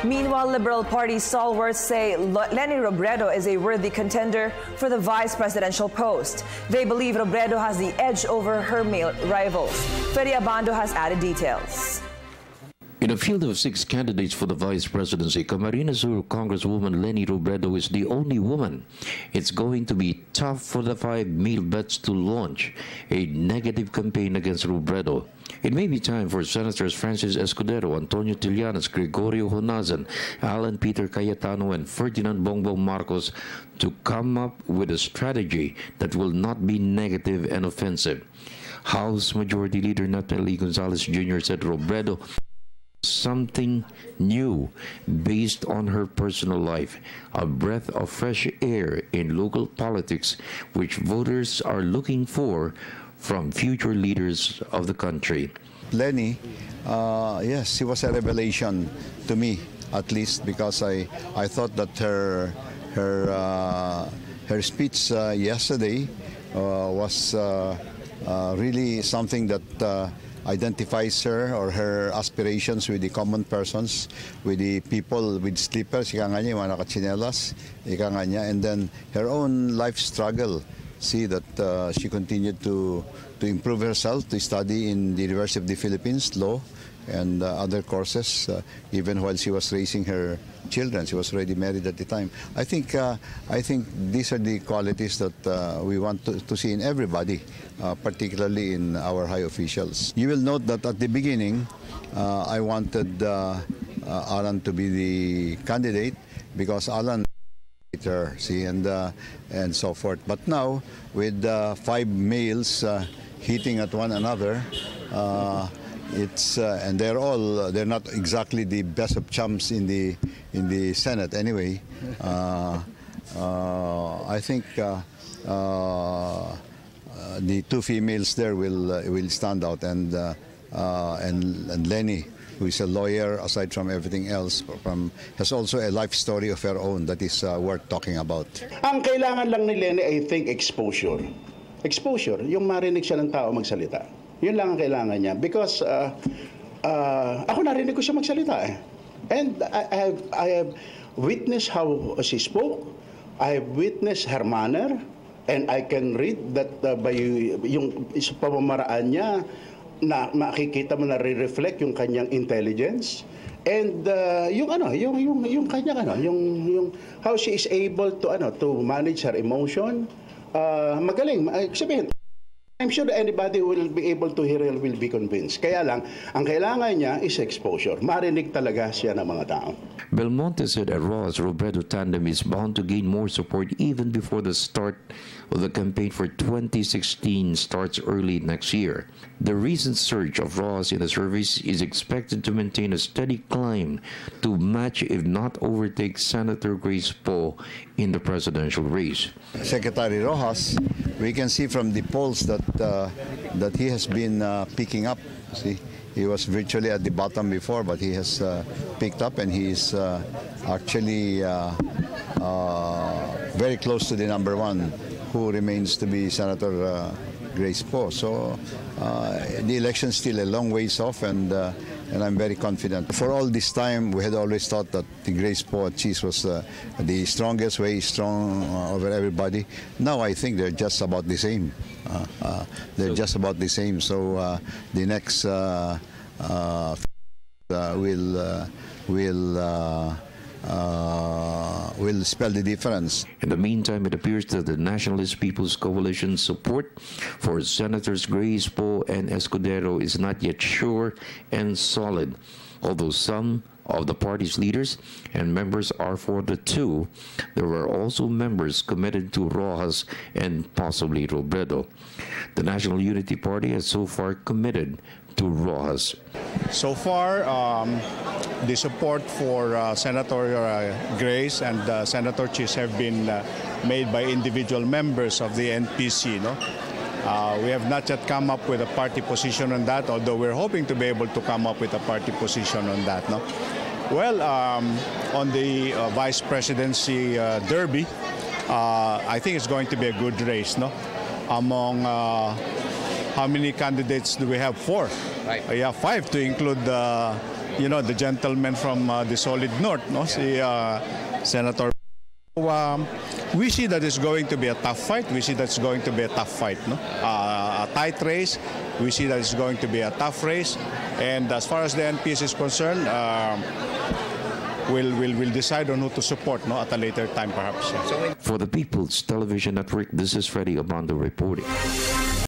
Meanwhile, Liberal Party stalwarts say Leni Robredo is a worthy contender for the vice presidential post. They believe Robredo has the edge over her male rivals. Freddie Abando has added details. In a field of 6 candidates for the vice presidency, Camarines Sur Congresswoman Leni Robredo is the only woman. It's going to be tough for the 5 male bets to launch a negative campaign against Robredo. It may be time for Senators Francis Escudero, Antonio Trillanes, Gregorio Honazan, Alan Peter Cayetano, and Ferdinand Bongbong Marcos to come up with a strategy that will not be negative and offensive. House Majority Leader Natalie Gonzalez Jr. said Robredo something new based on her personal life, a breath of fresh air in local politics which voters are looking for from future leaders of the country. Leni, yes, she was a revelation to me, at least, because I thought that her speech yesterday was really something that identifies her or her aspirations with the common persons, with the people with slippers, ika nga niya, yung mga nakatsinelas, ika nga niya, and then her own life struggle. See that she continued to improve herself, to study in the University of the Philippines, law, and other courses, even while she was raising her children. She was already married at the time. I think these are the qualities that we want to see in everybody, particularly in our high officials. You will note that at the beginning, I wanted Alan to be the candidate because Alan her, see, and so forth. But now, with 5 males hitting at one another, it's and they're not exactly the best of chums in the Senate anyway. I think the 2 females there will stand out, and Leni, who is a lawyer aside from everything else, has also a life story of her own that is worth talking about. Ang kailangan lang ni Leni, I think, exposure. Exposure, yung marinig siya ng tao magsalita. Yun lang ang kailangan niya. Because ako narinig ko siya magsalita eh. And I have witnessed how she spoke. I have witnessed her manner. And I can read that by yung pamamaraan niya, na makikita mo na re-reflect yung kanyang intelligence and yung kanyang yung how she is able to manage her emotion, magaling. Sabihin, I'm sure anybody who will be able to hear her will be convinced. Kaya lang, ang kailangan niya is exposure. Marinig talaga siya ng mga tao. Belmonte said a Ross-Robredo tandem is bound to gain more support even before the start of the campaign for 2016 starts early next year. The recent surge of Ross in the surveys is expected to maintain a steady climb to match, if not overtake, Senator Grace Poe in the presidential race. Secretary Rojas, we can see from the polls that he has been picking up. See, he was virtually at the bottom before, but he has picked up, and he is actually very close to the #1, who remains to be Senator Grace Poe. So the election is still a long ways off, and I'm very confident. For all this time, we had always thought that the Grace Poe cheese was the strongest, way strong over everybody. Now I think they're just about the same. They're just about the same. So the next will spell the difference. In the meantime, it appears that the Nationalist People's Coalition's support for Senators Grace Poe and Escudero is not yet sure and solid. Although some of the party's leaders and members are for the 2, there were also members committed to Rojas and possibly Robredo. The National Unity Party has so far committed to Rojas. So far, the support for Senator Grace and Senator Chis have been made by individual members of the NPC. No? We have not yet come up with a party position on that, although we're hoping to be able to come up with a party position on that. No? Well, on the vice presidency derby, I think it's going to be a good race. No? Among how many candidates do we have? 4. Right. Yeah, 5 to include you know, the gentleman from the solid north, no, si Senator. We see that it's going to be a tough fight. We see that it's going to be a tough fight, no? A tight race. We see that it's going to be a tough race. And as far as the NPS is concerned, we'll decide on who to support, no, at a later time, perhaps. For the People's Television Network, this is Freddie Abando reporting.